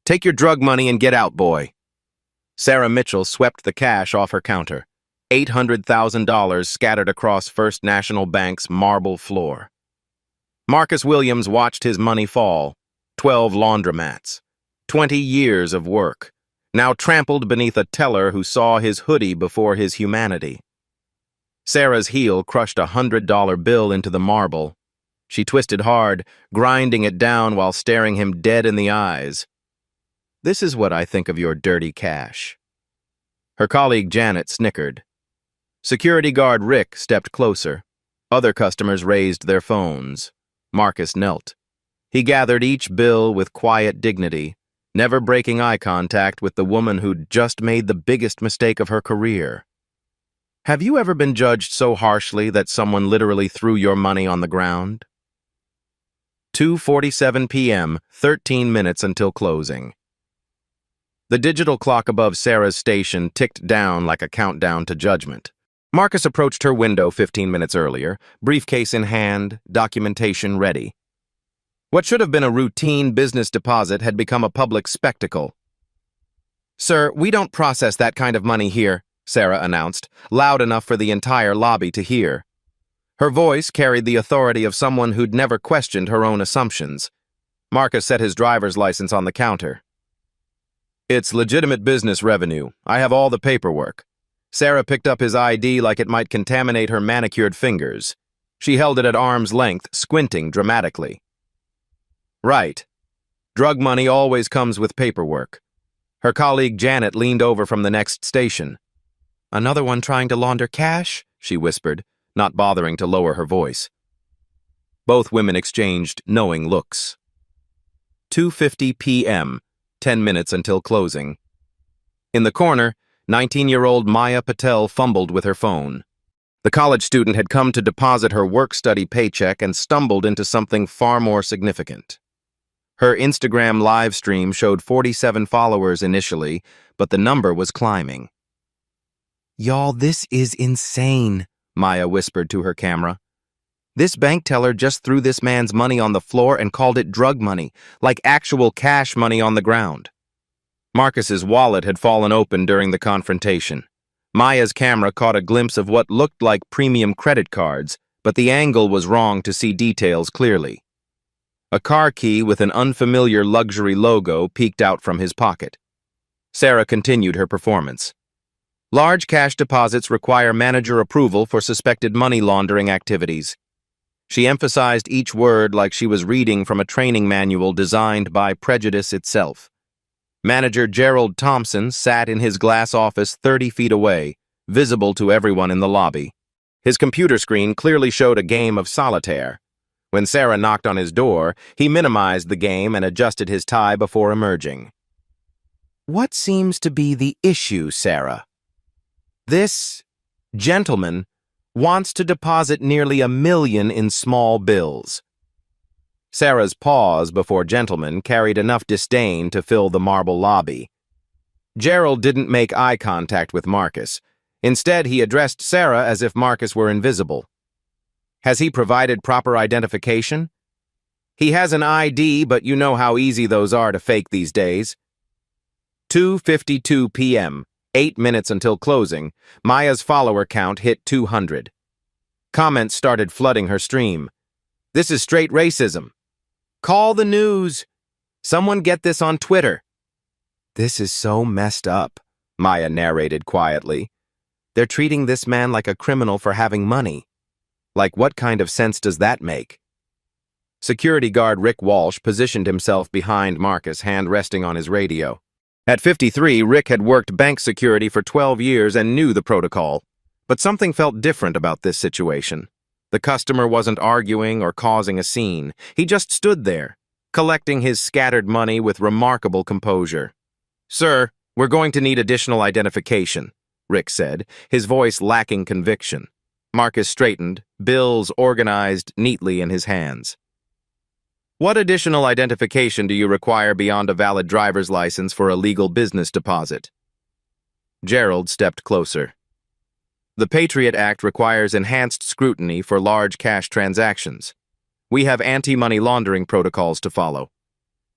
Take your drug money and get out, boy. Sarah Mitchell swept the cash off her counter. $800,000 scattered across First National Bank's marble floor. Marcus Williams watched his money fall. 12 laundromats. 20 years of work. Now trampled beneath a teller who saw his hoodie before his humanity. Sarah's heel crushed a $100 bill into the marble. She twisted hard, grinding it down while staring him dead in the eyes. This is what I think of your dirty cash. Her colleague Janet snickered. Security guard Rick stepped closer. Other customers raised their phones. Marcus knelt. He gathered each bill with quiet dignity, never breaking eye contact with the woman who'd just made the biggest mistake of her career. Have you ever been judged so harshly that someone literally threw your money on the ground? 2:47 p.m., 13 minutes until closing. The digital clock above Sarah's station ticked down like a countdown to judgment. Marcus approached her window 15 minutes earlier, briefcase in hand, documentation ready. What should have been a routine business deposit had become a public spectacle. "Sir, we don't process that kind of money here," Sarah announced, loud enough for the entire lobby to hear. Her voice carried the authority of someone who'd never questioned her own assumptions. Marcus set his driver's license on the counter. "It's legitimate business revenue. I have all the paperwork." Sarah picked up his ID like it might contaminate her manicured fingers. She held it at arm's length, squinting dramatically. "Right. Drug money always comes with paperwork." Her colleague Janet leaned over from the next station. "Another one trying to launder cash?" she whispered, not bothering to lower her voice. Both women exchanged knowing looks. 2:50 p.m., 10 minutes until closing. In the corner, 19-year-old Maya Patel fumbled with her phone. The college student had come to deposit her work-study paycheck and stumbled into something far more significant. Her Instagram live stream showed 47 followers initially, but the number was climbing. "Y'all, this is insane," Maya whispered to her camera. "This bank teller just threw this man's money on the floor and called it drug money, like actual cash money on the ground." Marcus's wallet had fallen open during the confrontation. Maya's camera caught a glimpse of what looked like premium credit cards, but the angle was wrong to see details clearly. A car key with an unfamiliar luxury logo peeked out from his pocket. Sarah continued her performance. Large cash deposits require manager approval for suspected money laundering activities. She emphasized each word like she was reading from a training manual designed by prejudice itself. Manager Gerald Thompson sat in his glass office 30 feet away, visible to everyone in the lobby. His computer screen clearly showed a game of solitaire. When Sarah knocked on his door, he minimized the game and adjusted his tie before emerging. "What seems to be the issue, Sarah?" "This gentleman wants to deposit nearly $1 million in small bills." Sarah's pause before gentleman carried enough disdain to fill the marble lobby. Gerald didn't make eye contact with Marcus. Instead, he addressed Sarah as if Marcus were invisible. "Has he provided proper identification?" "He has an ID, but you know how easy those are to fake these days." 2:52 p.m., 8 minutes until closing, Maya's follower count hit 200. Comments started flooding her stream. "This is straight racism." "Call the news." "Someone get this on Twitter." "This is so messed up," Maya narrated quietly. "They're treating this man like a criminal for having money. Like, what kind of sense does that make?" Security guard Rick Walsh positioned himself behind Marcus, hand resting on his radio. At 53, Rick had worked bank security for 12 years and knew the protocol. But something felt different about this situation. The customer wasn't arguing or causing a scene. He just stood there, collecting his scattered money with remarkable composure. "Sir, we're going to need additional identification," Rick said, his voice lacking conviction. Marcus straightened, bills organized neatly in his hands. "What additional identification do you require beyond a valid driver's license for a legal business deposit?" Gerald stepped closer. "The Patriot Act requires enhanced scrutiny for large cash transactions. We have anti-money laundering protocols to follow."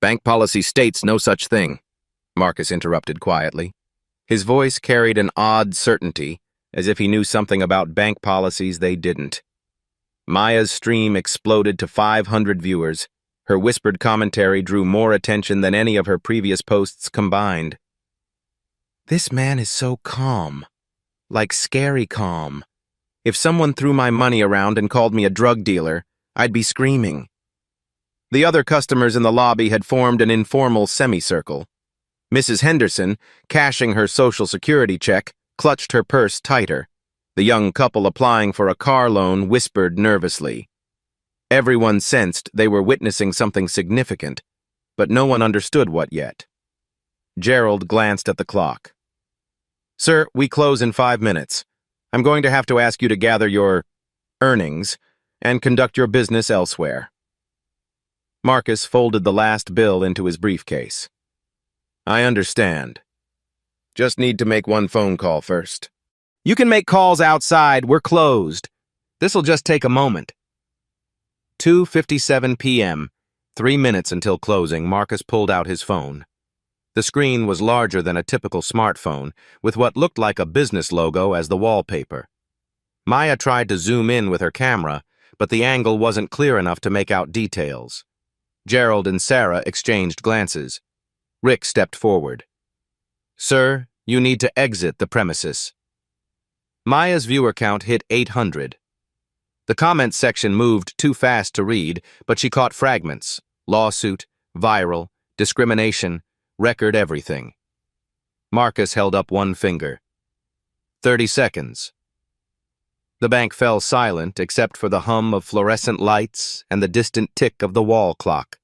Bank policy states no such thing, Marcus interrupted quietly. His voice carried an odd certainty, as if he knew something about bank policies they didn't. Maya's stream exploded to 500 viewers. Her whispered commentary drew more attention than any of her previous posts combined. This man is so calm. Like scary calm. If someone threw my money around and called me a drug dealer, I'd be screaming. The other customers in the lobby had formed an informal semicircle. Mrs. Henderson, cashing her Social Security check, clutched her purse tighter. The young couple applying for a car loan whispered nervously. Everyone sensed they were witnessing something significant, but no one understood what yet. Gerald glanced at the clock. "Sir, we close in 5 minutes. I'm going to have to ask you to gather your earnings and conduct your business elsewhere." Marcus folded the last bill into his briefcase. "I understand. Just need to make one phone call first." "You can make calls outside. We're closed. This'll just take a moment." 2:57 p.m., 3 minutes until closing, Marcus pulled out his phone. The screen was larger than a typical smartphone, with what looked like a business logo as the wallpaper. Maya tried to zoom in with her camera, but the angle wasn't clear enough to make out details. Gerald and Sarah exchanged glances. Rick stepped forward. "Sir, you need to exit the premises." Maya's viewer count hit 800. The comments section moved too fast to read, but she caught fragments: lawsuit, viral, discrimination, record everything. Marcus held up one finger. 30 seconds. The bank fell silent except for the hum of fluorescent lights and the distant tick of the wall clock.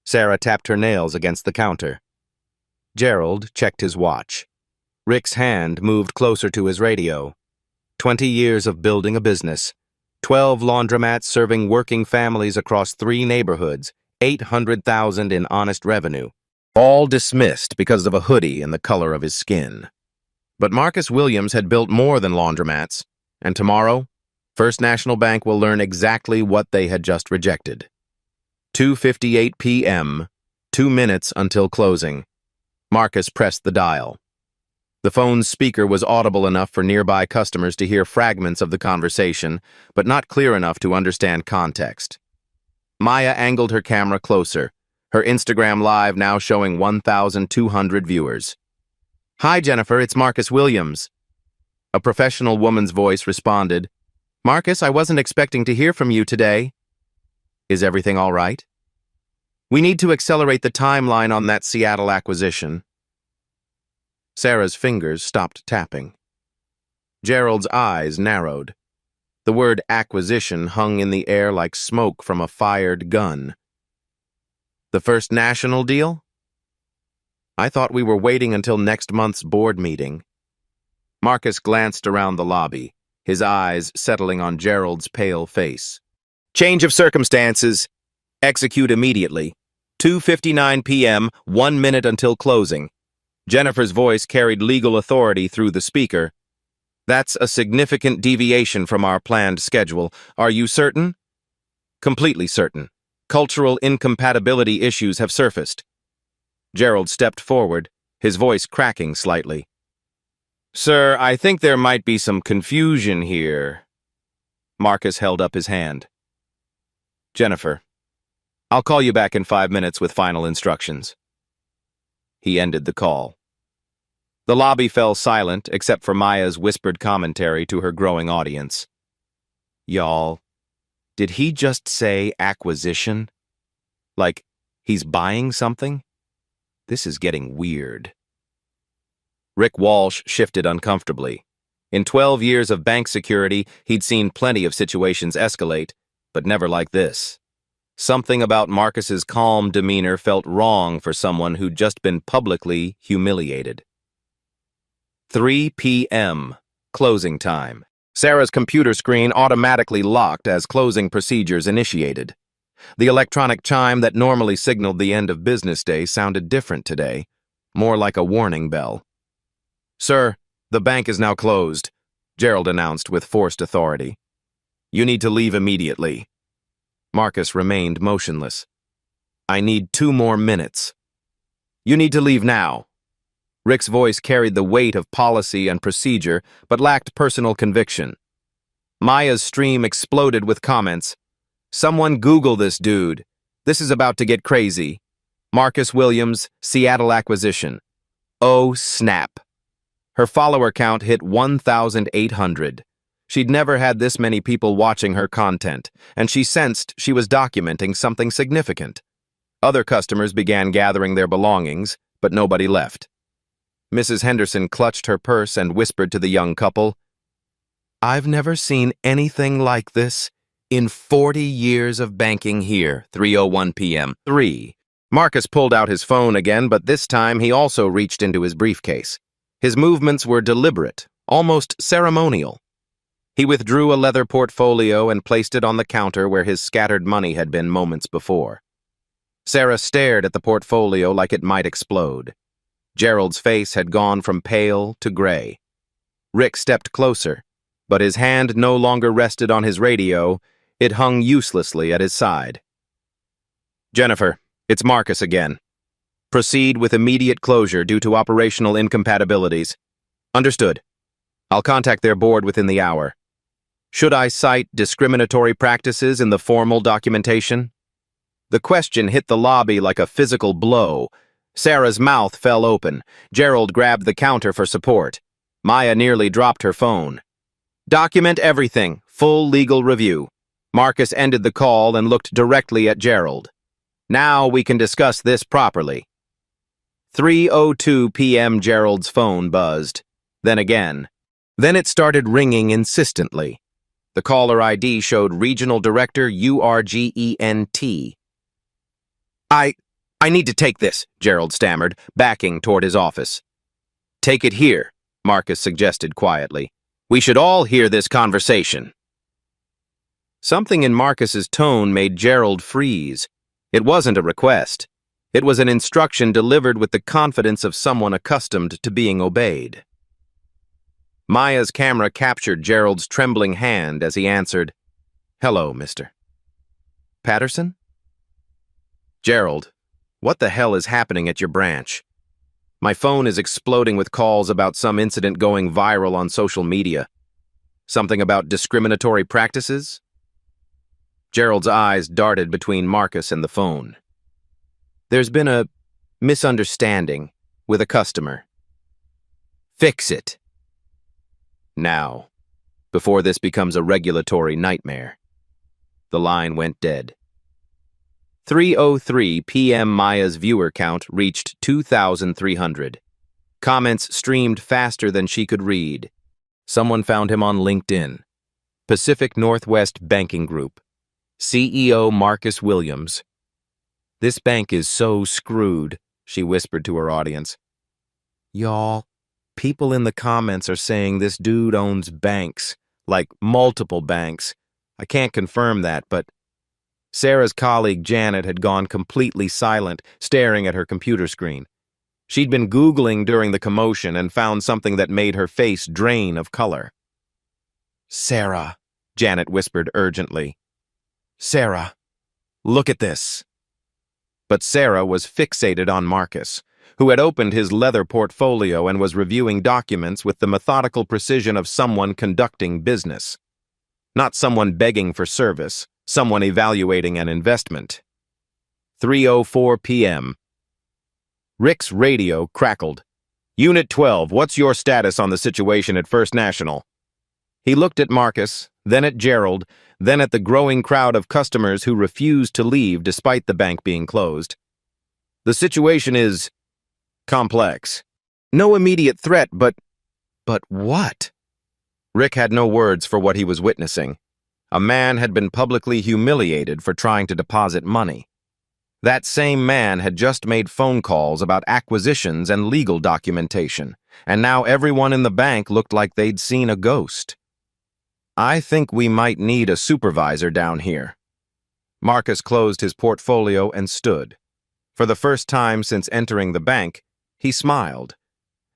Sarah tapped her nails against the counter. Gerald checked his watch. Rick's hand moved closer to his radio. 20 years of building a business. 12 laundromats serving working families across 3 neighborhoods. 800,000 in honest revenue. All dismissed because of a hoodie and the color of his skin. But Marcus Williams had built more than laundromats, and tomorrow, First National Bank will learn exactly what they had just rejected. 2:58 p.m., 2 minutes until closing. Marcus pressed the dial. The phone's speaker was audible enough for nearby customers to hear fragments of the conversation, but not clear enough to understand context. Maya angled her camera closer, her Instagram Live now showing 1,200 viewers. "Hi, Jennifer, it's Marcus Williams." A professional woman's voice responded, "Marcus, I wasn't expecting to hear from you today." "Is everything all right?" "We need to accelerate the timeline on that Seattle acquisition." Sarah's fingers stopped tapping. Gerald's eyes narrowed. The word acquisition hung in the air like smoke from a fired gun. "The First National deal? I thought we were waiting until next month's board meeting." Marcus glanced around the lobby, his eyes settling on Gerald's pale face. "Change of circumstances. Execute immediately. 2:59 p.m., 1 minute until closing." Jennifer's voice carried legal authority through the speaker. "That's a significant deviation from our planned schedule. Are you certain?" "Completely certain. Cultural incompatibility issues have surfaced." Gerald stepped forward, his voice cracking slightly. "Sir, I think there might be some confusion here." Marcus held up his hand. "Jennifer, I'll call you back in 5 minutes with final instructions." He ended the call. The lobby fell silent except for Maya's whispered commentary to her growing audience. "Y'all, did he just say acquisition? Like, he's buying something? This is getting weird." Rick Walsh shifted uncomfortably. In 12 years of bank security, he'd seen plenty of situations escalate, but never like this. Something about Marcus's calm demeanor felt wrong for someone who'd just been publicly humiliated. 3 p.m. Closing time. Sarah's computer screen automatically locked as closing procedures initiated. The electronic chime that normally signaled the end of business day sounded different today, more like a warning bell. "Sir, the bank is now closed," Gerald announced with forced authority. "You need to leave immediately." Marcus remained motionless. "I need 2 more minutes." "You need to leave now." Rick's voice carried the weight of policy and procedure, but lacked personal conviction. Maya's stream exploded with comments. "Someone Google this dude. This is about to get crazy. Marcus Williams, Seattle acquisition. Oh, snap." Her follower count hit 1,800. She'd never had this many people watching her content, and she sensed she was documenting something significant. Other customers began gathering their belongings, but nobody left. Mrs. Henderson clutched her purse and whispered to the young couple, "I've never seen anything like this in 40 years of banking here." 3:01 p.m. 3. Marcus pulled out his phone again, but this time he also reached into his briefcase. His movements were deliberate, almost ceremonial. He withdrew a leather portfolio and placed it on the counter where his scattered money had been moments before. Sarah stared at the portfolio like it might explode. Gerald's face had gone from pale to gray. Rick stepped closer, but his hand no longer rested on his radio. It hung uselessly at his side. "Jennifer, it's Marcus again. Proceed with immediate closure due to operational incompatibilities." "Understood. I'll contact their board within the hour. Should I cite discriminatory practices in the formal documentation?" The question hit the lobby like a physical blow. Sarah's mouth fell open. Gerald grabbed the counter for support. Maya nearly dropped her phone. "Document everything. Full legal review." Marcus ended the call and looked directly at Gerald. "Now we can discuss this properly." 3:02 p.m. Gerald's phone buzzed. Then again. Then it started ringing insistently. The caller ID showed Regional Director URGENT. I need to take this," Gerald stammered, backing toward his office. "Take it here," Marcus suggested quietly. "We should all hear this conversation." Something in Marcus's tone made Gerald freeze. It wasn't a request. It was an instruction delivered with the confidence of someone accustomed to being obeyed. Maya's camera captured Gerald's trembling hand as he answered, "Hello, Mr. Patterson?" "Gerald, what the hell is happening at your branch? My phone is exploding with calls about some incident going viral on social media. Something about discriminatory practices?" Gerald's eyes darted between Marcus and the phone. "There's been a misunderstanding with a customer." "Fix it. Now, before this becomes a regulatory nightmare." The line went dead. 3:03 p.m. Maya's viewer count reached 2,300. Comments streamed faster than she could read. Someone found him on LinkedIn. Pacific Northwest Banking Group. CEO Marcus Williams. "This bank is so screwed," she whispered to her audience. "Y'all, people in the comments are saying this dude owns banks, like multiple banks. I can't confirm that, but..." Sarah's colleague Janet had gone completely silent, staring at her computer screen. She'd been Googling during the commotion and found something that made her face drain of color. "Sarah," Janet whispered urgently. "Sarah, look at this." But Sarah was fixated on Marcus, who had opened his leather portfolio and was reviewing documents with the methodical precision of someone conducting business. Not someone begging for service, someone evaluating an investment. 3:04 p.m. Rick's radio crackled. "Unit 12, what's your status on the situation at First National?" He looked at Marcus, then at Gerald, then at the growing crowd of customers who refused to leave despite the bank being closed. "The situation is complex. No immediate threat, but what? Rick had no words for what he was witnessing. A man had been publicly humiliated for trying to deposit money. That same man had just made phone calls about acquisitions and legal documentation, and now everyone in the bank looked like they'd seen a ghost. I think we might need a supervisor down here. Marcus closed his portfolio and stood. For the first time since entering the bank, he smiled.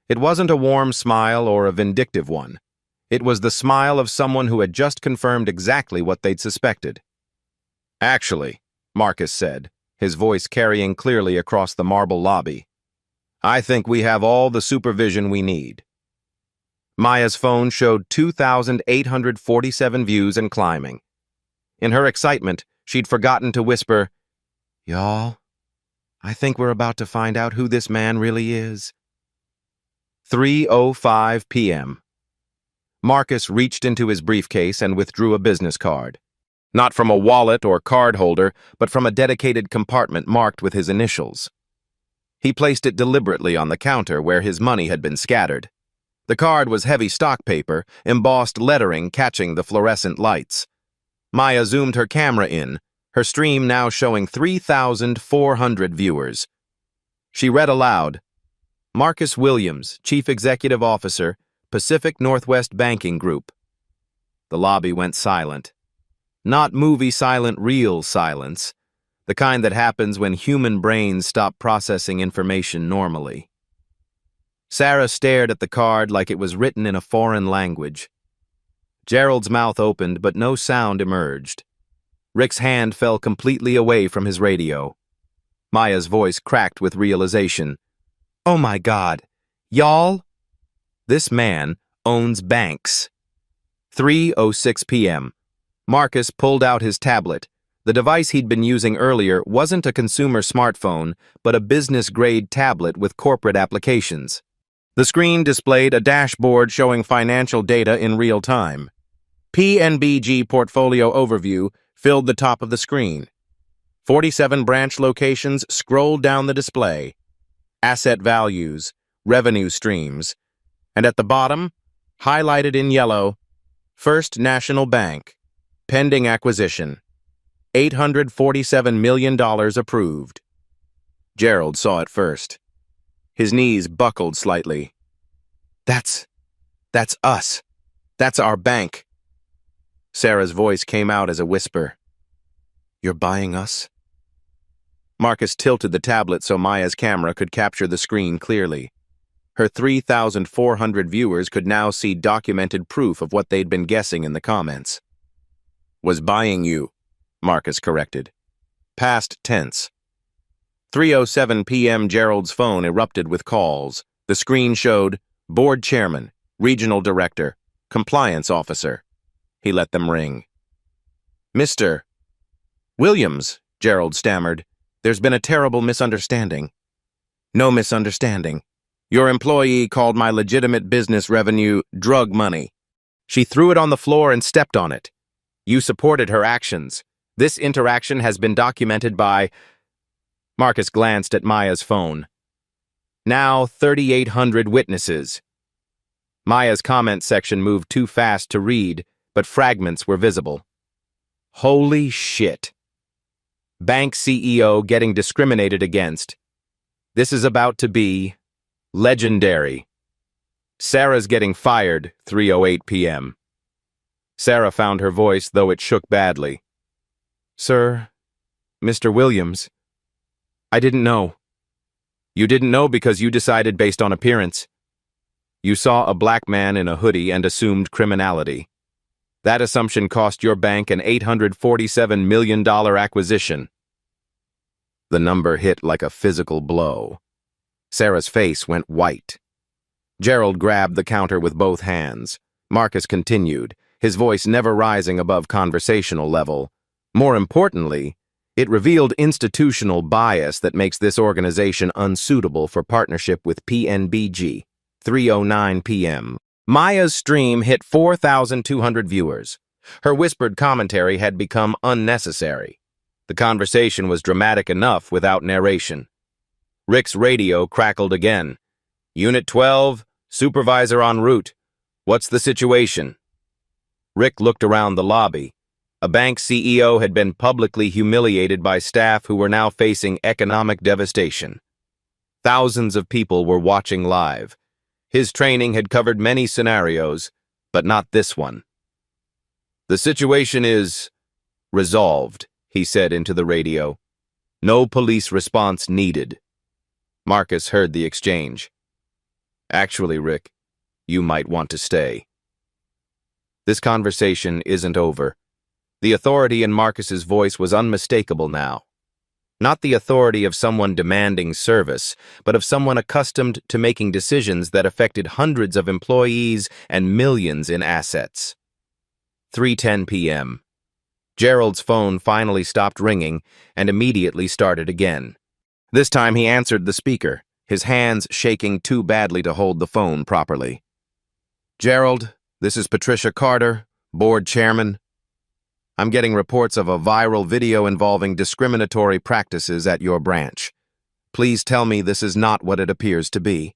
It wasn't a warm smile or a vindictive one. It was the smile of someone who had just confirmed exactly what they'd suspected. Actually, Marcus said, his voice carrying clearly across the marble lobby, I think we have all the supervision we need. Maya's phone showed 2,847 views and climbing. In her excitement, she'd forgotten to whisper, "Y'all, I think we're about to find out who this man really is." 3:05 p.m. Marcus reached into his briefcase and withdrew a business card. Not from a wallet or card holder, but from a dedicated compartment marked with his initials. He placed it deliberately on the counter where his money had been scattered. The card was heavy stock paper, embossed lettering catching the fluorescent lights. Maya zoomed her camera in, her stream now showing 3,400 viewers. She read aloud, Marcus Williams, Chief Executive Officer, Pacific Northwest Banking Group. The lobby went silent. Not movie silent, real silence, the kind that happens when human brains stop processing information normally. Sarah stared at the card like it was written in a foreign language. Gerald's mouth opened, but no sound emerged. Rick's hand fell completely away from his radio. Maya's voice cracked with realization. Oh my God, y'all? This man owns banks. 3:06 p.m. Marcus pulled out his tablet. The device he'd been using earlier wasn't a consumer smartphone, but a business-grade tablet with corporate applications. The screen displayed a dashboard showing financial data in real time. PNBG Portfolio Overview filled the top of the screen. 47 branch locations scrolled down the display. Asset values, revenue streams, and at the bottom, highlighted in yellow, First National Bank, pending acquisition, $847 million approved. Gerald saw it first. His knees buckled slightly. That's us. That's our bank. Sarah's voice came out as a whisper. You're buying us? Marcus tilted the tablet so Maya's camera could capture the screen clearly. Her 3,400 viewers could now see documented proof of what they'd been guessing in the comments. Was buying you, Marcus corrected. Past tense. 3:07 p.m. Gerald's phone erupted with calls. The screen showed Board Chairman, Regional Director, Compliance Officer. He let them ring. Mr. Williams, Gerald stammered. There's been a terrible misunderstanding. No misunderstanding. Your employee called my legitimate business revenue drug money. She threw it on the floor and stepped on it. You supported her actions. This interaction has been documented by... Marcus glanced at Maya's phone. Now 3,800 witnesses. Maya's comment section moved too fast to read, but fragments were visible. Holy shit. Bank CEO getting discriminated against. This is about to be legendary. Sarah's getting fired, 3:08 p.m. Sarah found her voice, though it shook badly. Sir, Mr. Williams, I didn't know. You didn't know because you decided based on appearance. You saw a black man in a hoodie and assumed criminality. That assumption cost your bank an $847 million acquisition. The number hit like a physical blow. Sarah's face went white. Gerald grabbed the counter with both hands. Marcus continued, his voice never rising above conversational level. More importantly, it revealed institutional bias that makes this organization unsuitable for partnership with PNBG. 3:09 p.m. Maya's stream hit 4,200 viewers. Her whispered commentary had become unnecessary. The conversation was dramatic enough without narration. Rick's radio crackled again. Unit 12, supervisor en route. What's the situation? Rick looked around the lobby. A bank CEO had been publicly humiliated by staff who were now facing economic devastation. Thousands of people were watching live. His training had covered many scenarios, but not this one. The situation is resolved, he said into the radio. No police response needed. Marcus heard the exchange. Actually, Rick, you might want to stay. This conversation isn't over. The authority in Marcus's voice was unmistakable now. Not the authority of someone demanding service, but of someone accustomed to making decisions that affected hundreds of employees and millions in assets. 3:10 p.m. Gerald's phone finally stopped ringing and immediately started again. This time he answered the speaker, his hands shaking too badly to hold the phone properly. Gerald, this is Patricia Carter, board chairman. I'm getting reports of a viral video involving discriminatory practices at your branch. Please tell me this is not what it appears to be.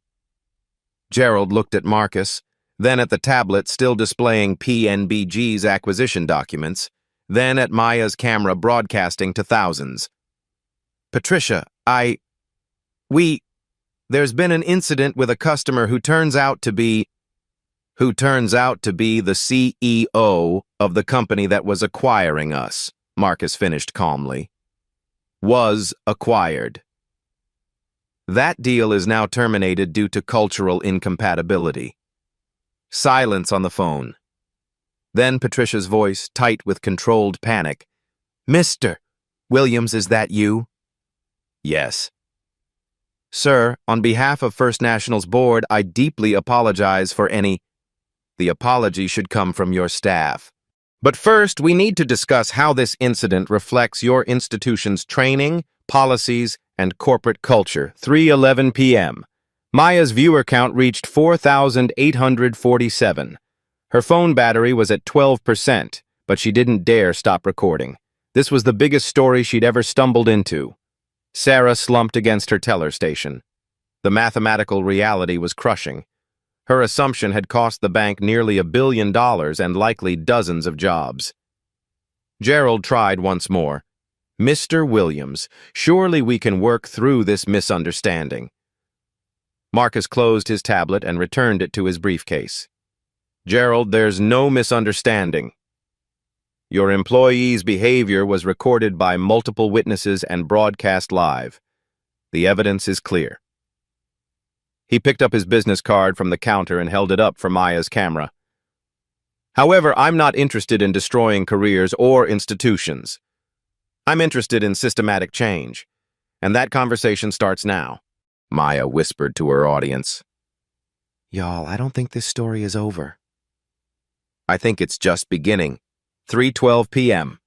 Gerald looked at Marcus, then at the tablet still displaying PNBG's acquisition documents, then at Maya's camera broadcasting to thousands. Patricia, there's been an incident with a customer who turns out to be the CEO of the company that was acquiring us, Marcus finished calmly. Was acquired. That deal is now terminated due to cultural incompatibility. Silence on the phone. Then Patricia's voice, tight with controlled panic. Mr. Williams, is that you? Yes. Sir, on behalf of First National's board, I deeply apologize for any... The apology should come from your staff. But first, we need to discuss how this incident reflects your institution's training, policies, and corporate culture. 3:11 p.m. Maya's viewer count reached 4,847. Her phone battery was at 12%, but she didn't dare stop recording. This was the biggest story she'd ever stumbled into. Sarah slumped against her teller station. The mathematical reality was crushing. Her assumption had cost the bank nearly $1 billion and likely dozens of jobs. Gerald tried once more. Mr. Williams, surely we can work through this misunderstanding. Marcus closed his tablet and returned it to his briefcase. Gerald, there's no misunderstanding. Your employee's behavior was recorded by multiple witnesses and broadcast live. The evidence is clear. He picked up his business card from the counter and held it up for Maya's camera. However, I'm not interested in destroying careers or institutions. I'm interested in systematic change, and that conversation starts now. Maya whispered to her audience. Y'all, I don't think this story is over. I think it's just beginning. 3:12 p.m.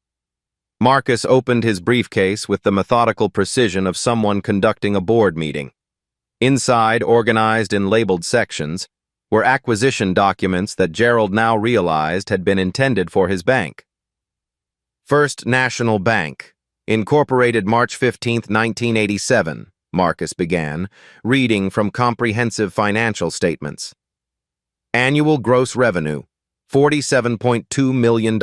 Marcus opened his briefcase with the methodical precision of someone conducting a board meeting. Inside, organized in labeled sections, were acquisition documents that Gerald now realized had been intended for his bank. First National Bank, incorporated March 15, 1987, Marcus began, reading from comprehensive financial statements. Annual gross revenue, $47.2 million.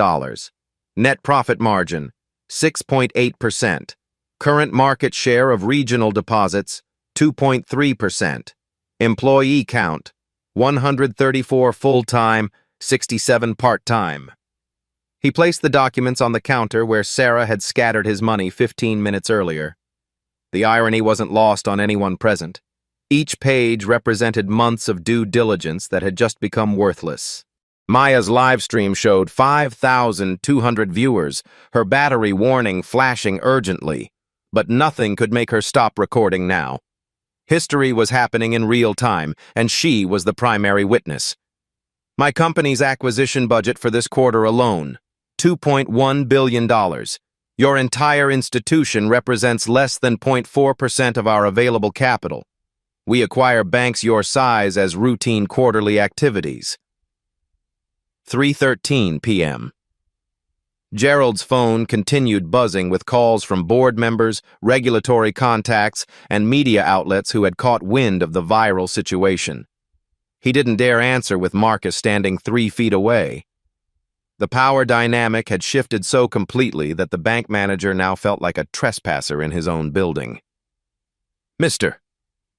Net profit margin, 6.8%. Current market share of regional deposits, 2.3%. Employee count, 134 full-time, 67 part-time. He placed the documents on the counter where Sarah had scattered his money 15 minutes earlier. The irony wasn't lost on anyone present. Each page represented months of due diligence that had just become worthless. Maya's live stream showed 5,200 viewers, her battery warning flashing urgently, but nothing could make her stop recording now. History was happening in real time, and she was the primary witness. My company's acquisition budget for this quarter alone, $2.1 billion. Your entire institution represents less than 0.4% of our available capital. We acquire banks your size as routine quarterly activities. 3:13 p.m. Gerald's phone continued buzzing with calls from board members, regulatory contacts, and media outlets who had caught wind of the viral situation. He didn't dare answer with Marcus standing 3 feet away. The power dynamic had shifted so completely that the bank manager now felt like a trespasser in his own building. "Mr.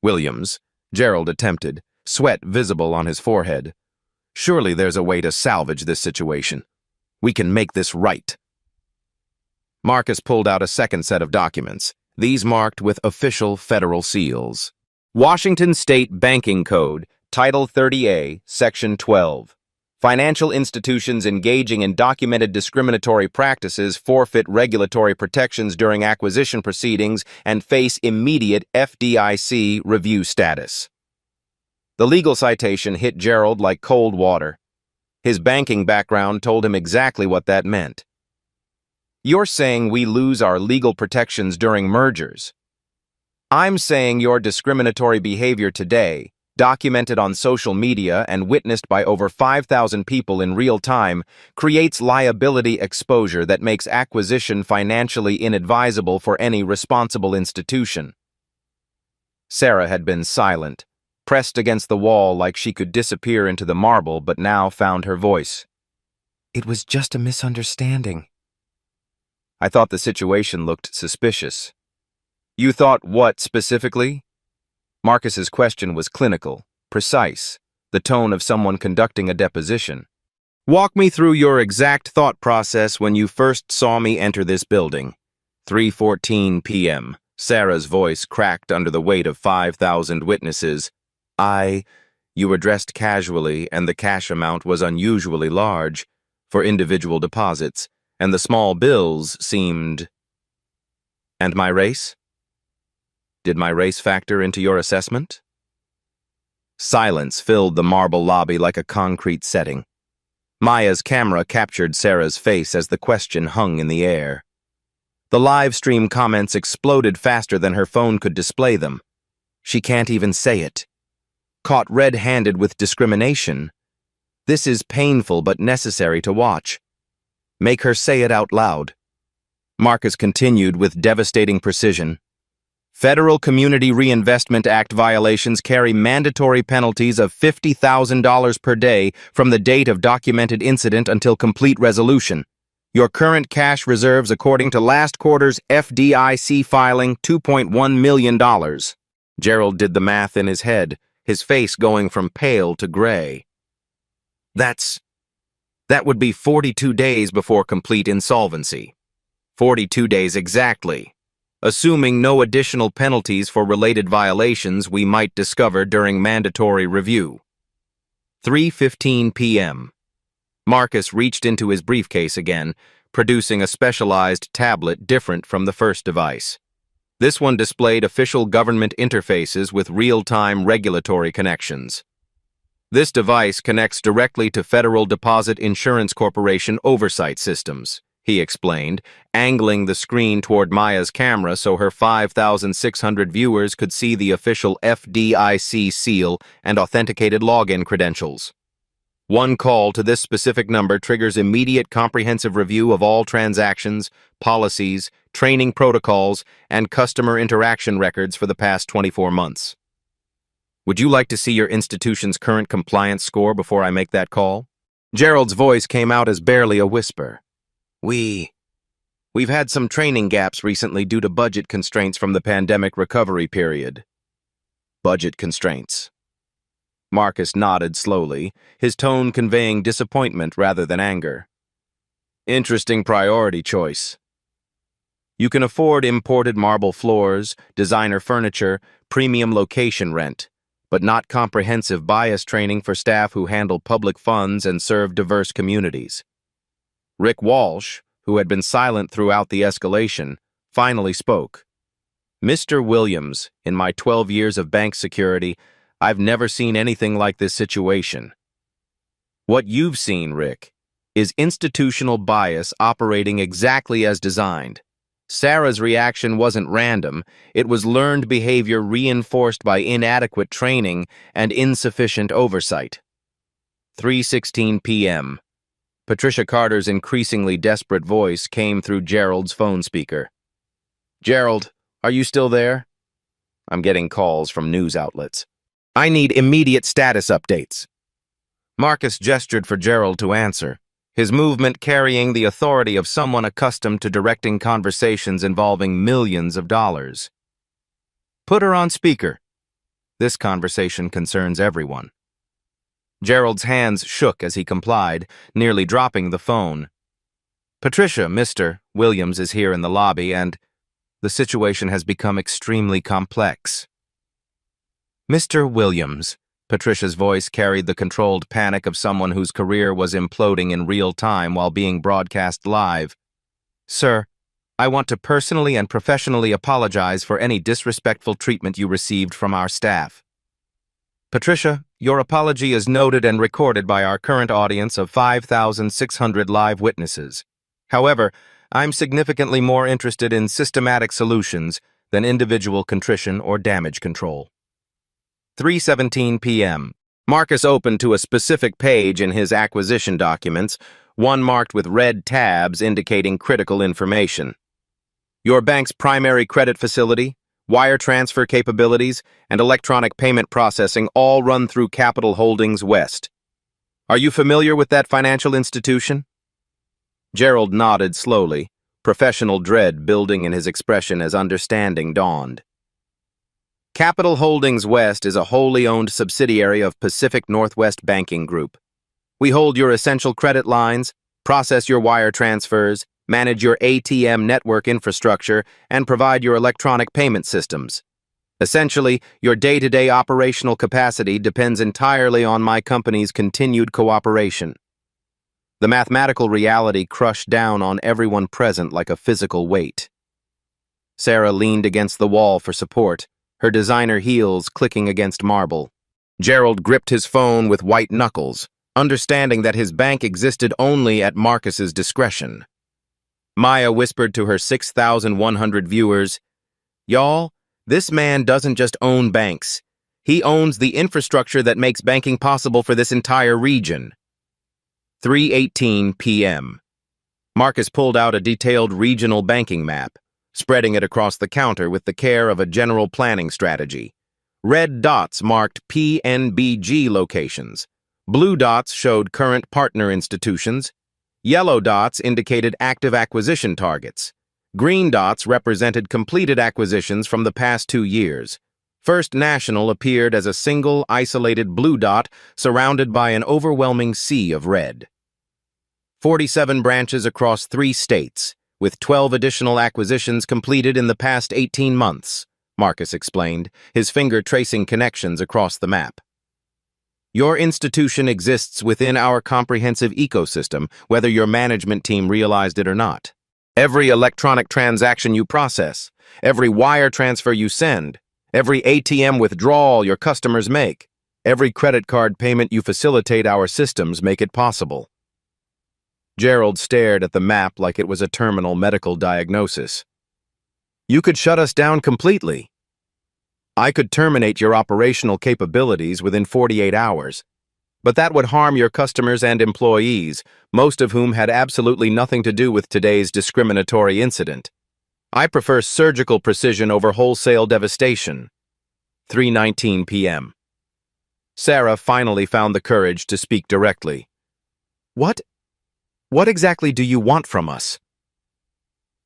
Williams," Gerald attempted, sweat visible on his forehead. "Surely there's a way to salvage this situation. We can make this right." Marcus pulled out a second set of documents, these marked with official federal seals. Washington State Banking Code, Title 30A, Section 12. Financial institutions engaging in documented discriminatory practices forfeit regulatory protections during acquisition proceedings and face immediate FDIC review status. The legal citation hit Gerald like cold water. His banking background told him exactly what that meant. "You're saying we lose our legal protections during mergers. I'm saying your discriminatory behavior today, documented on social media and witnessed by over 5,000 people in real time, creates liability exposure that makes acquisition financially inadvisable for any responsible institution." Sarah had been silent, pressed against the wall like she could disappear into the marble, but now found her voice. "It was just a misunderstanding." "I thought the situation looked suspicious." "You thought what specifically?" Marcus's question was clinical, precise, the tone of someone conducting a deposition. "Walk me through your exact thought process when you first saw me enter this building." 3:14 p.m. Sarah's voice cracked under the weight of 5,000 witnesses. You were dressed casually, and the cash amount was unusually large for individual deposits, and the small bills seemed..." "And my race? Did my race factor into your assessment?" Silence filled the marble lobby like a concrete setting. Maya's camera captured Sarah's face as the question hung in the air. The live stream comments exploded faster than her phone could display them. "She can't even say it. Caught red-handed with discrimination. This is painful but necessary to watch. Make her say it out loud." Marcus continued with devastating precision. "Federal Community Reinvestment Act violations carry mandatory penalties of $50,000 per day from the date of documented incident until complete resolution. Your current cash reserves, according to last quarter's FDIC filing, $2.1 million. Gerald did the math in his head, his face going from pale to gray. That would be 42 days before complete insolvency. 42 days exactly, assuming no additional penalties for related violations we might discover during mandatory review." 3:15 p.m. Marcus reached into his briefcase again, producing a specialized tablet different from the first device. This one displayed official government interfaces with real-time regulatory connections. This device connects directly to Federal Deposit Insurance Corporation oversight systems, he explained, angling the screen toward Maya's camera so her 5,600 viewers could see the official FDIC seal and authenticated login credentials. One call to this specific number triggers immediate comprehensive review of all transactions, policies, training protocols, and customer interaction records for the past 24 months. Would you like to see your institution's current compliance score before I make that call? Gerald's voice came out as barely a whisper. We've had some training gaps recently due to budget constraints from the pandemic recovery period. Budget constraints. Marcus nodded slowly, his tone conveying disappointment rather than anger. Interesting priority choice. You can afford imported marble floors, designer furniture, premium location rent, but not comprehensive bias training for staff who handle public funds and serve diverse communities. Rick Walsh, who had been silent throughout the escalation, finally spoke. Mr. Williams, in my 12 years of bank security, I've never seen anything like this situation. What you've seen, Rick, is institutional bias operating exactly as designed. Sarah's reaction wasn't random, it was learned behavior reinforced by inadequate training and insufficient oversight. 3:16 p.m. Patricia Carter's increasingly desperate voice came through Gerald's phone speaker. "Gerald, are you still there? I'm getting calls from news outlets. I need immediate status updates." Marcus gestured for Gerald to answer, his movement carrying the authority of someone accustomed to directing conversations involving millions of dollars. "Put her on speaker. This conversation concerns everyone." Gerald's hands shook as he complied, nearly dropping the phone. "Patricia, Mr. Williams is here in the lobby, and the situation has become extremely complex." "Mr. Williams," Patricia's voice carried the controlled panic of someone whose career was imploding in real time while being broadcast live. "Sir, I want to personally and professionally apologize for any disrespectful treatment you received from our staff." "Patricia, your apology is noted and recorded by our current audience of 5,600 live witnesses. However, I'm significantly more interested in systematic solutions than individual contrition or damage control." 3:17 p.m. Marcus opened to a specific page in his acquisition documents, one marked with red tabs indicating critical information. "Your bank's primary credit facility, wire transfer capabilities, and electronic payment processing all run through Capital Holdings West. Are you familiar with that financial institution?" Gerald nodded slowly, professional dread building in his expression as understanding dawned. "Capital Holdings West is a wholly owned subsidiary of Pacific Northwest Banking Group. We hold your essential credit lines, process your wire transfers, manage your ATM network infrastructure, and provide your electronic payment systems. Essentially, your day-to-day operational capacity depends entirely on my company's continued cooperation." The mathematical reality crushed down on everyone present like a physical weight. Sarah leaned against the wall for support, her designer heels clicking against marble. Gerald gripped his phone with white knuckles, understanding that his bank existed only at Marcus's discretion. Maya whispered to her 6,100 viewers, "Y'all, this man doesn't just own banks. He owns the infrastructure that makes banking possible for this entire region." 3:18 p.m. Marcus pulled out a detailed regional banking map, spreading it across the counter with the care of a general planning strategy. Red dots marked PNBG locations. Blue dots showed current partner institutions. Yellow dots indicated active acquisition targets. Green dots represented completed acquisitions from the past 2 years. First National appeared as a single, isolated blue dot surrounded by an overwhelming sea of red. 47 branches across 3 states, with 12 additional acquisitions completed in the past 18 months, Marcus explained, his finger tracing connections across the map. "Your institution exists within our comprehensive ecosystem, whether your management team realized it or not. Every electronic transaction you process, every wire transfer you send, every ATM withdrawal your customers make, every credit card payment you facilitate, our systems make it possible." Gerald stared at the map like it was a terminal medical diagnosis. "You could shut us down completely. I could terminate your operational capabilities within 48 hours. But that would harm your customers and employees, most of whom had absolutely nothing to do with today's discriminatory incident. I prefer surgical precision over wholesale devastation." 3:19 p.m. Sarah finally found the courage to speak directly. What exactly do you want from us?"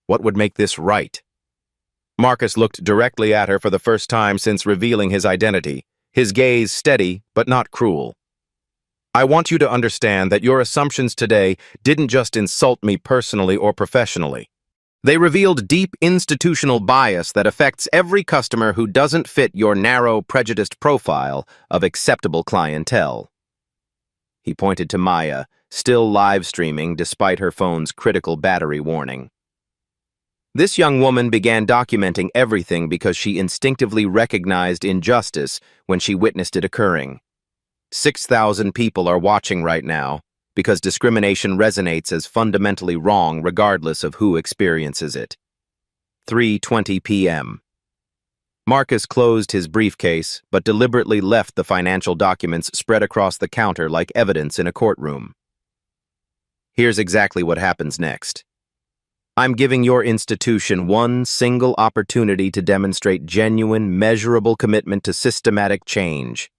"What would make this right?" Marcus looked directly at her for the first time since revealing his identity, his gaze steady but not cruel. "I want you to understand that your assumptions today didn't just insult me personally or professionally. They revealed deep institutional bias that affects every customer who doesn't fit your narrow, prejudiced profile of acceptable clientele." He pointed to Maya, still live streaming despite her phone's critical battery warning. This young woman began documenting everything because she instinctively recognized injustice when she witnessed it occurring. 6,000 people are watching right now because discrimination resonates as fundamentally wrong regardless of who experiences it. 3:20 p.m. Marcus closed his briefcase but deliberately left the financial documents spread across the counter like evidence in a courtroom. Here's exactly what happens next. I'm giving your institution one single opportunity to demonstrate genuine, measurable commitment to systematic change.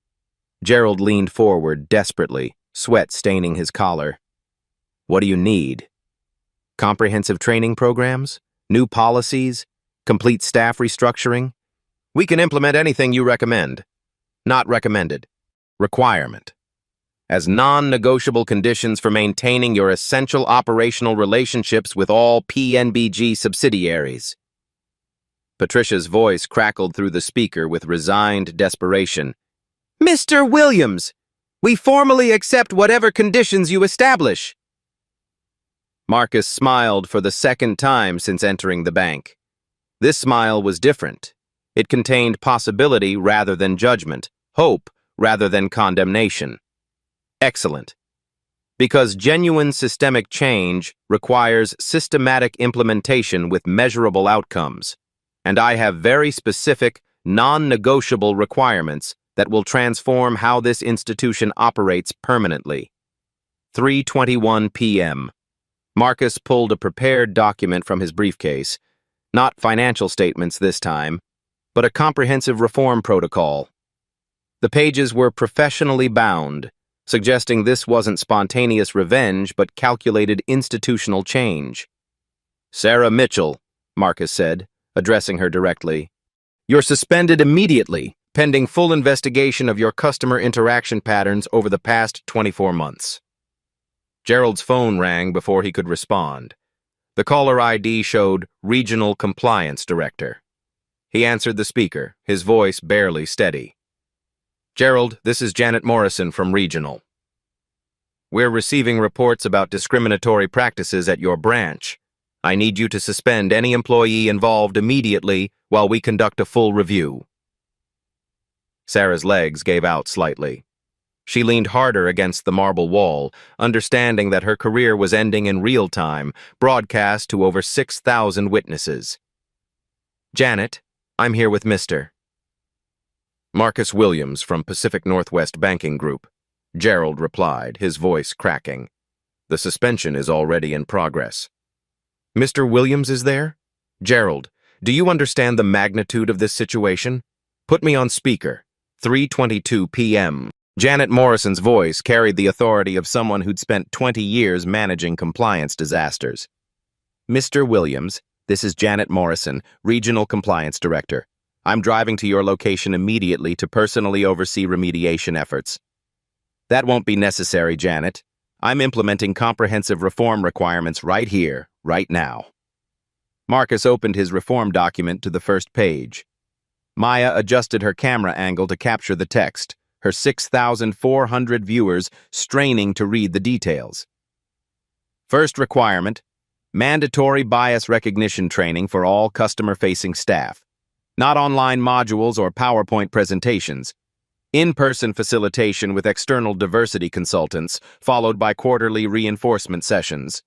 Gerald leaned forward desperately, sweat staining his collar. What do you need? Comprehensive training programs? New policies? Complete staff restructuring? We can implement anything you recommend. Not recommended. Requirement. As non-negotiable conditions for maintaining your essential operational relationships with all PNBG subsidiaries. Patricia's voice crackled through the speaker with resigned desperation. Mr. Williams, we formally accept whatever conditions you establish. Marcus smiled for the second time since entering the bank. This smile was different. It contained possibility rather than judgment, hope rather than condemnation. Excellent. Because genuine systemic change requires systematic implementation with measurable outcomes, and I have very specific, non-negotiable requirements that will transform how this institution operates permanently. 3:21 p.m. Marcus pulled a prepared document from his briefcase, not financial statements this time, but a comprehensive reform protocol. The pages were professionally bound, suggesting this wasn't spontaneous revenge but calculated institutional change. Sarah Mitchell, Marcus said, addressing her directly. You're suspended immediately, pending full investigation of your customer interaction patterns over the past 24 months. Gerald's phone rang before he could respond. The caller ID showed Regional Compliance Director. He answered the speaker, his voice barely steady. Gerald, this is Janet Morrison from Regional. We're receiving reports about discriminatory practices at your branch. I need you to suspend any employee involved immediately while we conduct a full review. Sarah's legs gave out slightly. She leaned harder against the marble wall, understanding that her career was ending in real time, broadcast to over 6,000 witnesses. Janet, I'm here with Mr. Marcus Williams from Pacific Northwest Banking Group. Gerald replied, his voice cracking. The suspension is already in progress. Mr. Williams is there? Gerald, do you understand the magnitude of this situation? Put me on speaker. 3:22 p.m. Janet Morrison's voice carried the authority of someone who'd spent 20 years managing compliance disasters. Mr. Williams, this is Janet Morrison, Regional Compliance Director. I'm driving to your location immediately to personally oversee remediation efforts. That won't be necessary, Janet. I'm implementing comprehensive reform requirements right here, right now. Marcus opened his reform document to the first page. Maya adjusted her camera angle to capture the text, her 6,400 viewers straining to read the details. First requirement, mandatory bias recognition training for all customer-facing staff. Not online modules or PowerPoint presentations. In-person facilitation with external diversity consultants, followed by quarterly reinforcement sessions.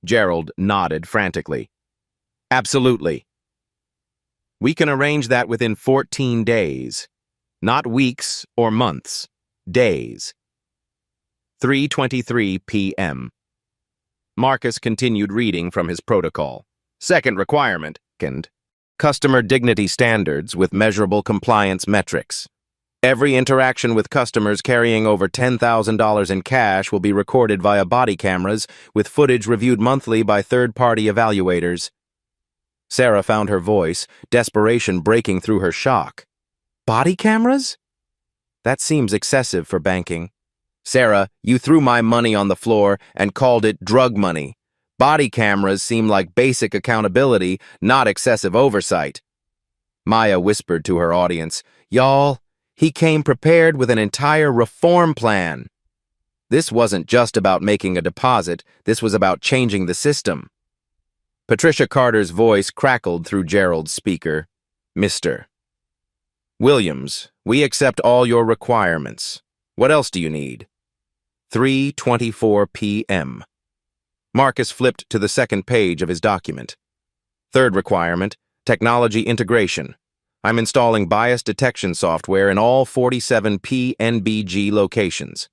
Gerald nodded frantically. Absolutely. We can arrange that within 14 days. Not weeks or months. Days. 3:23 p.m. Marcus continued reading from his protocol. Second requirement, customer dignity standards with measurable compliance metrics. Every interaction with customers carrying over $10,000 in cash will be recorded via body cameras, with footage reviewed monthly by third-party evaluators. Sarah found her voice, desperation breaking through her shock. Body cameras? That seems excessive for banking. Sarah, you threw my money on the floor and called it drug money. Body cameras seem like basic accountability, not excessive oversight. Maya whispered to her audience, Y'all, he came prepared with an entire reform plan. This wasn't just about making a deposit, this was about changing the system. Patricia Carter's voice crackled through Gerald's speaker. Mr. Williams, we accept all your requirements. What else do you need? 3:24 p.m. Marcus flipped to the second page of his document. Third requirement, technology integration. I'm installing bias detection software in all 47 PNBG locations.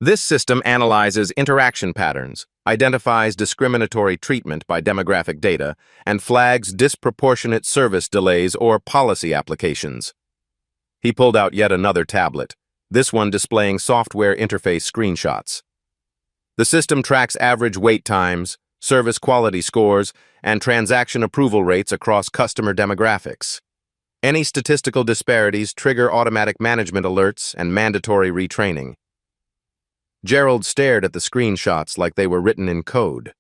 This system analyzes interaction patterns, identifies discriminatory treatment by demographic data, and flags disproportionate service delays or policy applications. He pulled out yet another tablet, this one displaying software interface screenshots. The system tracks average wait times, service quality scores, and transaction approval rates across customer demographics. Any statistical disparities trigger automatic management alerts and mandatory retraining. Gerald stared at the screenshots like they were written in code.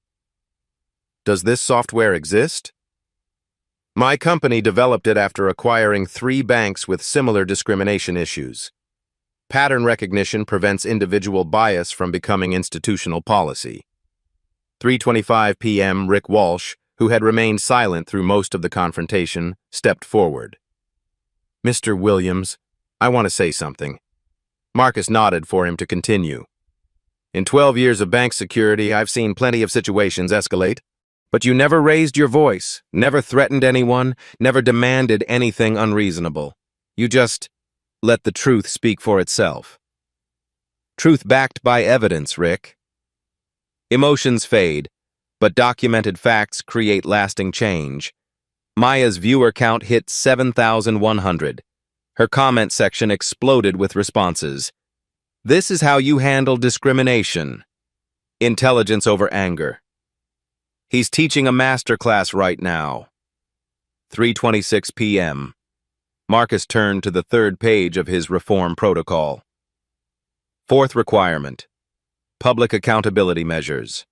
Does this software exist? My company developed it after acquiring 3 banks with similar discrimination issues. Pattern recognition prevents individual bias from becoming institutional policy. 3:25 p.m. Rick Walsh, who had remained silent through most of the confrontation, stepped forward. Mr. Williams, I want to say something. Marcus nodded for him to continue. In 12 years of bank security, I've seen plenty of situations escalate, but you never raised your voice, never threatened anyone, never demanded anything unreasonable. You just let the truth speak for itself. Truth backed by evidence, Rick. Emotions fade, but documented facts create lasting change. Maya's viewer count hit 7,100. Her comment section exploded with responses. This is how you handle discrimination. Intelligence over anger. He's teaching a masterclass right now. 3:26 p.m. Marcus turned to the 3rd page of his reform protocol. 4th requirement. Public accountability measures.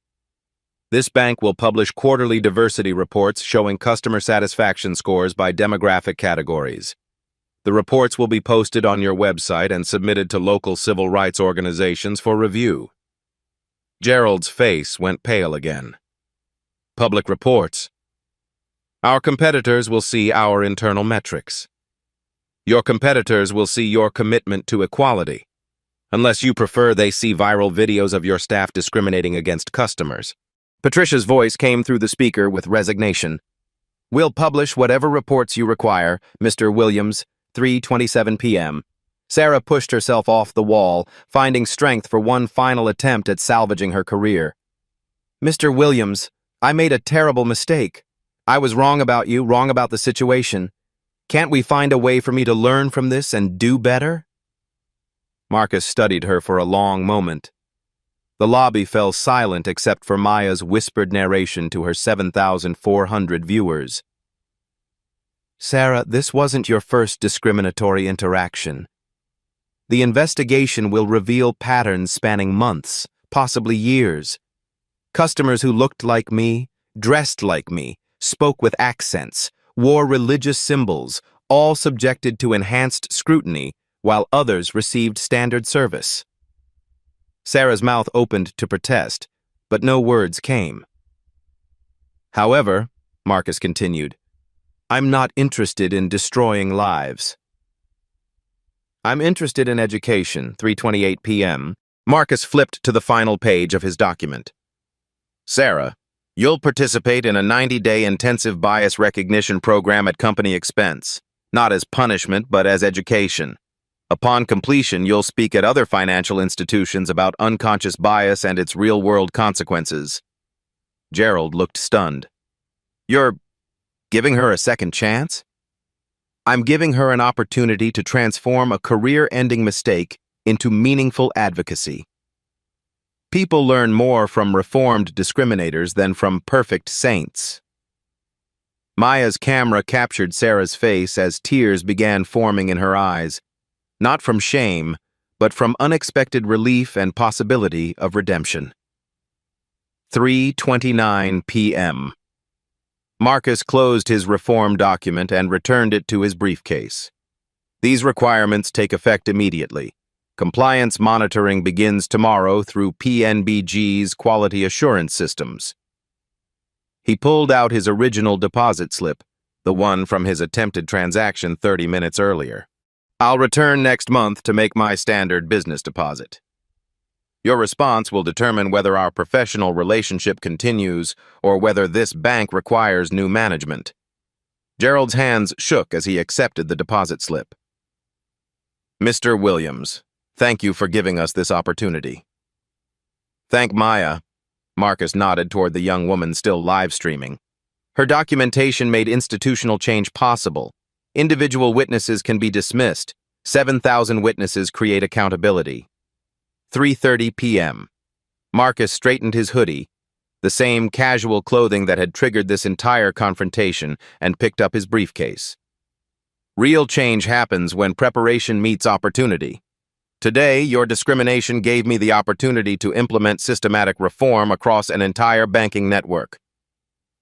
This bank will publish quarterly diversity reports showing customer satisfaction scores by demographic categories. The reports will be posted on your website and submitted to local civil rights organizations for review. Gerald's face went pale again. Public reports. Our competitors will see our internal metrics. Your competitors will see your commitment to equality, unless you prefer they see viral videos of your staff discriminating against customers. Patricia's voice came through the speaker with resignation. We'll publish whatever reports you require, Mr. Williams. 3:27 p.m. Sarah pushed herself off the wall, finding strength for one final attempt at salvaging her career. Mr. Williams, I made a terrible mistake. I was wrong about you, wrong about the situation. Can't we find a way for me to learn from this and do better? Marcus studied her for a long moment. The lobby fell silent except for Maya's whispered narration to her 7,400 viewers. Sarah, this wasn't your first discriminatory interaction. The investigation will reveal patterns spanning months, possibly years. Customers who looked like me, dressed like me, spoke with accents, wore religious symbols, all subjected to enhanced scrutiny, while others received standard service. Sarah's mouth opened to protest, but no words came. However, Marcus continued, I'm not interested in destroying lives. I'm interested in education, 3:28 p.m. Marcus flipped to the final page of his document. Sarah, you'll participate in a 90-day intensive bias recognition program at company expense, not as punishment but as education. Upon completion, you'll speak at other financial institutions about unconscious bias and its real-world consequences. Gerald looked stunned. You're giving her a second chance? I'm giving her an opportunity to transform a career-ending mistake into meaningful advocacy. People learn more from reformed discriminators than from perfect saints. Maya's camera captured Sarah's face as tears began forming in her eyes, not from shame, but from unexpected relief and possibility of redemption. 3:29 p.m. Marcus closed his reform document and returned it to his briefcase. These requirements take effect immediately. Compliance monitoring begins tomorrow through PNBG's quality assurance systems. He pulled out his original deposit slip, the one from his attempted transaction 30 minutes earlier. I'll return next month to make my standard business deposit. Your response will determine whether our professional relationship continues or whether this bank requires new management. Gerald's hands shook as he accepted the deposit slip. Mr. Williams, thank you for giving us this opportunity. Thank Maya. Marcus nodded toward the young woman still live streaming. Her documentation made institutional change possible. Individual witnesses can be dismissed. 7,000 witnesses create accountability. 3:30 p.m. Marcus straightened his hoodie, the same casual clothing that had triggered this entire confrontation, and picked up his briefcase. Real change happens when preparation meets opportunity. Today, your discrimination gave me the opportunity to implement systematic reform across an entire banking network.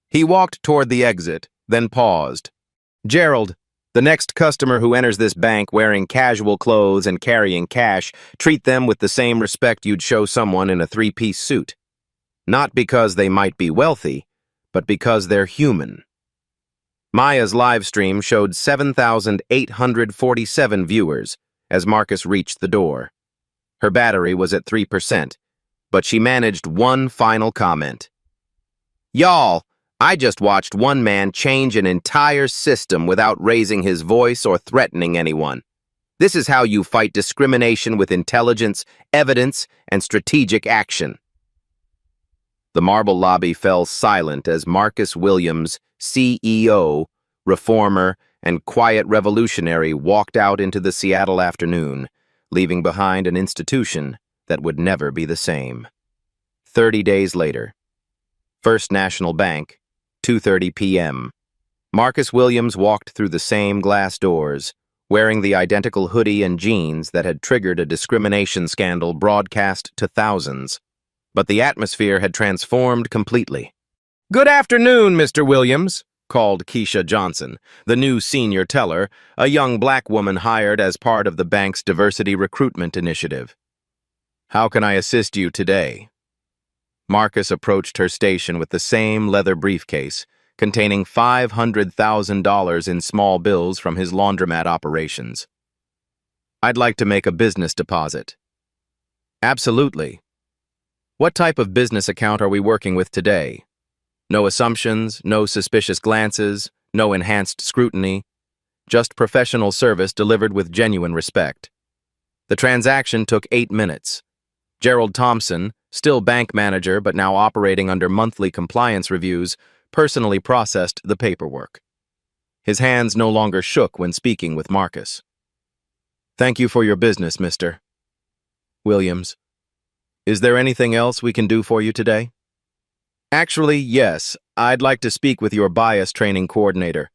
He walked toward the exit, then paused. Gerald, the next customer who enters this bank wearing casual clothes and carrying cash, treat them with the same respect you'd show someone in a three-piece suit. Not because they might be wealthy, but because they're human. Maya's live stream showed 7,847 viewers as Marcus reached the door. Her battery was at 3%, but she managed one final comment. Y'all, I just watched one man change an entire system without raising his voice or threatening anyone. This is how you fight discrimination with intelligence, evidence, and strategic action. The marble lobby fell silent as Marcus Williams, CEO, reformer, and quiet revolutionary walked out into the Seattle afternoon, leaving behind an institution that would never be the same. 30 days later, First National Bank, 2:30 p.m. Marcus Williams walked through the same glass doors, wearing the identical hoodie and jeans that had triggered a discrimination scandal broadcast to thousands. But the atmosphere had transformed completely. "Good afternoon, Mr. Williams," called Keisha Johnson, the new senior teller, a young black woman hired as part of the bank's diversity recruitment initiative. "How can I assist you today?" Marcus approached her station with the same leather briefcase, containing $500,000 in small bills from his laundromat operations. "I'd like to make a business deposit." "Absolutely. What type of business account are we working with today? No assumptions, no suspicious glances, no enhanced scrutiny, just professional service delivered with genuine respect." The transaction took 8 minutes. Gerald Thompson, still bank manager but now operating under monthly compliance reviews, personally processed the paperwork. His hands no longer shook when speaking with Marcus. "Thank you for your business, Mr. Williams. Is there anything else we can do for you today?" "Actually, yes. I'd like to speak with your bias training coordinator."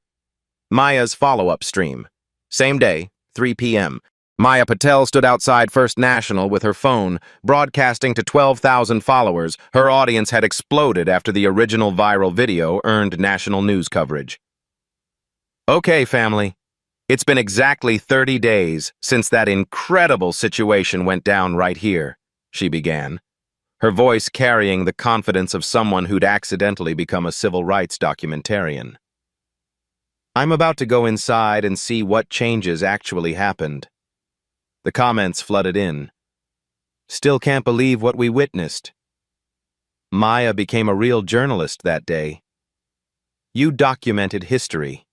Maya's follow-up stream. Same day, 3 p.m. Maya Patel stood outside First National with her phone, broadcasting to 12,000 followers. Her audience had exploded after the original viral video earned national news coverage. "Okay, family. It's been exactly 30 days since that incredible situation went down right here," she began, her voice carrying the confidence of someone who'd accidentally become a civil rights documentarian. "I'm about to go inside and see what changes actually happened." The comments flooded in. "Still can't believe what we witnessed. Maya became a real journalist that day. You documented history."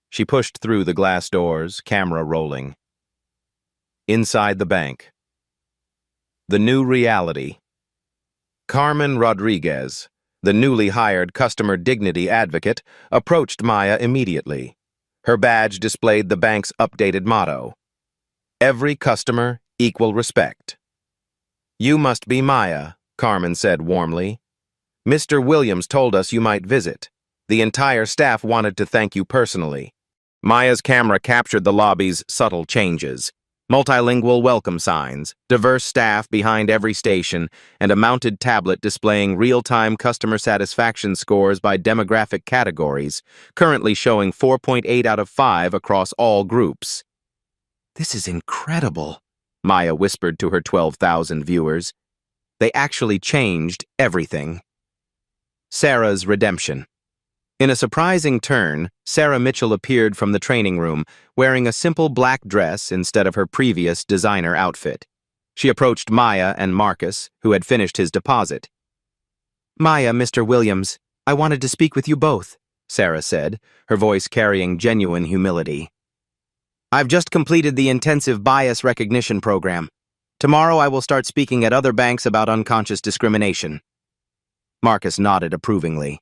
She pushed through the glass doors, camera rolling. Inside the bank. The new reality. Carmen Rodriguez, the newly hired customer dignity advocate, approached Maya immediately. Her badge displayed the bank's updated motto: "Every customer, equal respect." "You must be Maya," Carmen said warmly. "Mr. Williams told us you might visit. The entire staff wanted to thank you personally." Maya's camera captured the lobby's subtle changes. Multilingual welcome signs, diverse staff behind every station, and a mounted tablet displaying real-time customer satisfaction scores by demographic categories, currently showing 4.8 out of 5 across all groups. "This is incredible," Maya whispered to her 12,000 viewers. They actually changed everything. Sarah's redemption. In a surprising turn, Sarah Mitchell appeared from the training room, wearing a simple black dress instead of her previous designer outfit. She approached Maya and Marcus, who had finished his deposit. "Maya, Mr. Williams, I wanted to speak with you both," Sarah said, her voice carrying genuine humility. "I've just completed the intensive bias recognition program. Tomorrow I will start speaking at other banks about unconscious discrimination. Marcus nodded approvingly.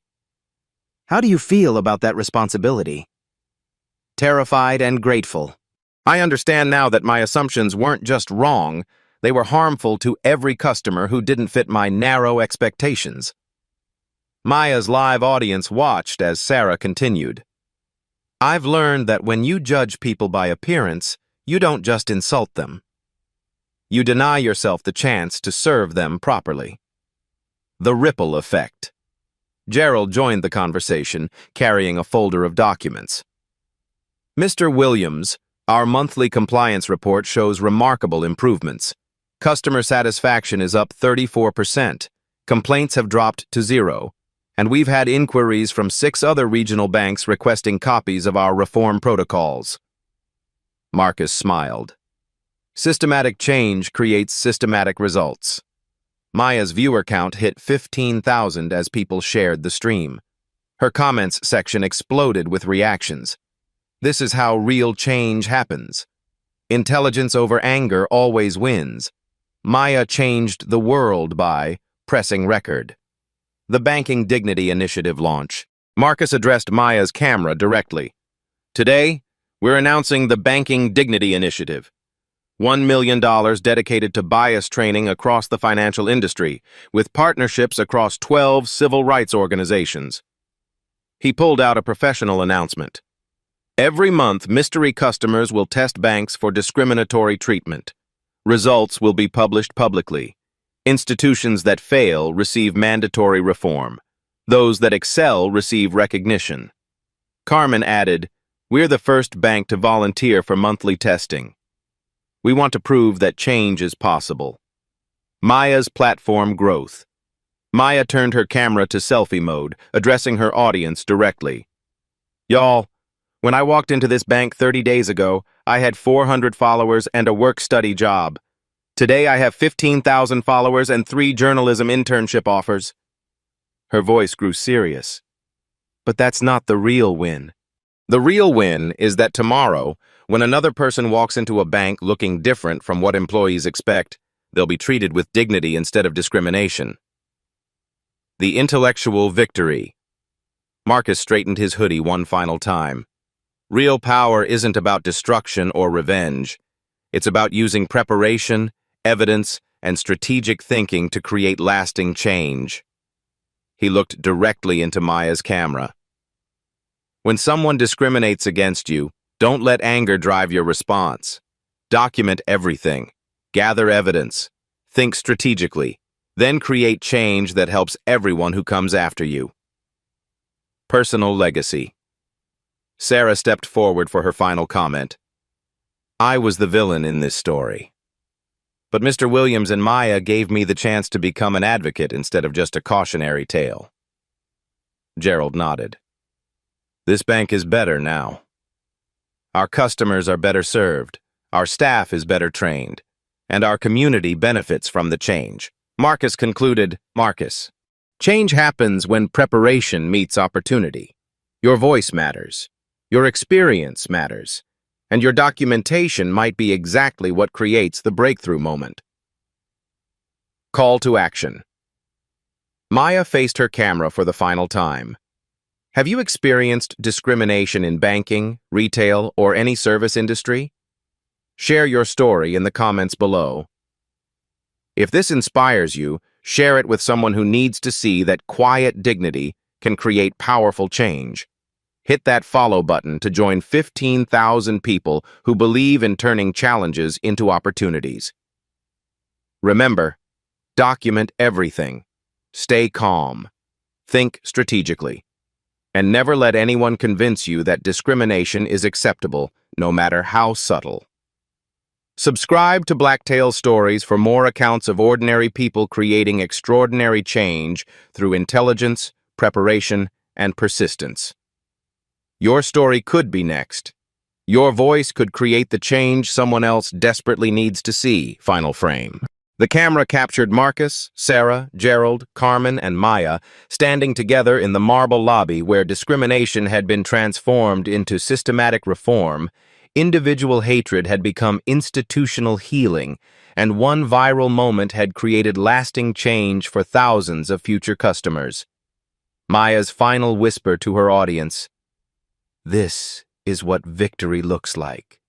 How do you feel about that responsibility? Terrified and grateful. I understand now that my assumptions weren't just wrong, they were harmful to every customer who didn't fit my narrow expectations. Maya's live audience watched as Sarah continued. I've learned that when you judge people by appearance, you don't just insult them. You deny yourself the chance to serve them properly. The ripple effect. Gerald joined the conversation, carrying a folder of documents. Mr. Williams, our monthly compliance report shows remarkable improvements. Customer satisfaction is up 34%. Complaints have dropped to 0. And we've had inquiries from 6 other regional banks requesting copies of our reform protocols. Marcus smiled. Systematic change creates systematic results. Maya's viewer count hit 15,000 as people shared the stream. Her comments section exploded with reactions. This is how real change happens. Intelligence over anger always wins. Maya changed the world by pressing record. The Banking Dignity Initiative launch. Marcus addressed Maya's camera directly. Today, we're announcing the Banking Dignity Initiative. $1 million dedicated to bias training across the financial industry, with partnerships across 12 civil rights organizations. He pulled out a professional announcement. Every month, mystery customers will test banks for discriminatory treatment. Results will be published publicly. Institutions that fail receive mandatory reform. Those that excel receive recognition. Carmen added, "We're the first bank to volunteer for monthly testing. We want to prove that change is possible." Maya's platform growth. Maya turned her camera to selfie mode, addressing her audience directly. Y'all, when I walked into this bank 30 days ago, I had 400 followers and a work-study job. Today I have 15,000 followers and 3 journalism internship offers. Her voice grew serious. But that's not the real win. The real win is that tomorrow, when another person walks into a bank looking different from what employees expect, they'll be treated with dignity instead of discrimination. The intellectual victory. Marcus straightened his hoodie one final time. Real power isn't about destruction or revenge. It's about using preparation, evidence, and strategic thinking to create lasting change. He looked directly into Maya's camera. When someone discriminates against you, don't let anger drive your response. Document everything. Gather evidence. Think strategically. Then create change that helps everyone who comes after you. Personal legacy. Sarah stepped forward for her final comment. I was the villain in this story. But Mr. Williams and Maya gave me the chance to become an advocate instead of just a cautionary tale. Gerald nodded. This bank is better now. Our customers are better served, our staff is better trained, and our community benefits from the change. Marcus concluded, Marcus, change happens when preparation meets opportunity. Your voice matters. Your experience matters. And your documentation might be exactly what creates the breakthrough moment. Call to action. Maya faced her camera for the final time. Have you experienced discrimination in banking, retail, or any service industry? Share your story in the comments below. If this inspires you, share it with someone who needs to see that quiet dignity can create powerful change. Hit that follow button to join 15,000 people who believe in turning challenges into opportunities. Remember, document everything. Stay calm. Think strategically. And never let anyone convince you that discrimination is acceptable, no matter how subtle. Subscribe to Blacktail Stories for more accounts of ordinary people creating extraordinary change through intelligence, preparation, and persistence. Your story could be next. Your voice could create the change someone else desperately needs to see. Final frame. The camera captured Marcus, Sarah, Gerald, Carmen, and Maya standing together in the marble lobby where discrimination had been transformed into systematic reform Individual hatred had become institutional healing, and one viral moment had created lasting change for thousands of future customers. Maya's final whisper to her audience: "This is what victory looks like."